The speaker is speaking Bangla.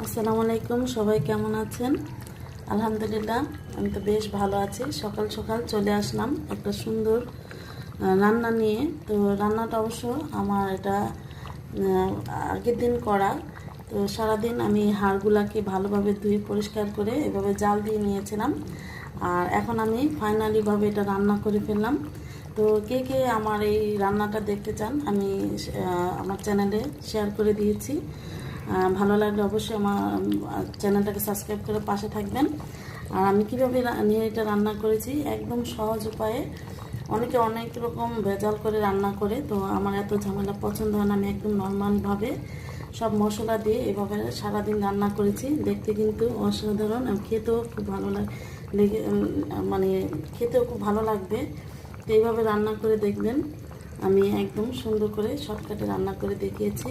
আসসালামু আলাইকুম, সবাই কেমন আছেন? আলহামদুলিল্লাহ, আমি তো বেশ ভালো আছি। সকাল সকাল চলে আসলাম একটা সুন্দর রান্না নিয়ে। তো রান্নাটা অবশ্য আমার এটা আগের দিন করা। তো সারাদিন আমি হাড়গুলাকে ভালোভাবে ধুয়ে পরিষ্কার করে এভাবে জাল দিয়ে নিয়েছিলাম, আর এখন আমি ফাইনালিভাবে এটা রান্না করে ফেললাম। তো কে কে আমার এই রান্নাটা দেখতে চান, আমি আমার চ্যানেলে শেয়ার করে দিয়েছি। ভালো লাগলে অবশ্যই আমার চ্যানেলটাকে সাবস্ক্রাইব করে পাশে থাকবেন। আর আমি কীভাবে নিয়ে এটা রান্না করেছি, একদম সহজ উপায়ে। অনেকে অনেক রকম ভেজাল করে রান্না করে, তো আমার এত ঝামেলা পছন্দ হয় না। আমি একদম নর্মালভাবে সব মশলা দিয়ে এভাবে সারাদিন রান্না করেছি। দেখতে কিন্তু অসাধারণ, খেতেও খুব ভালো লেগে মানে খেতেও খুব ভালো লাগবে। তো এইভাবে রান্না করে দেখবেন। আমি একদম সুন্দর করে শর্টকাটে রান্না করে দেখিয়েছি।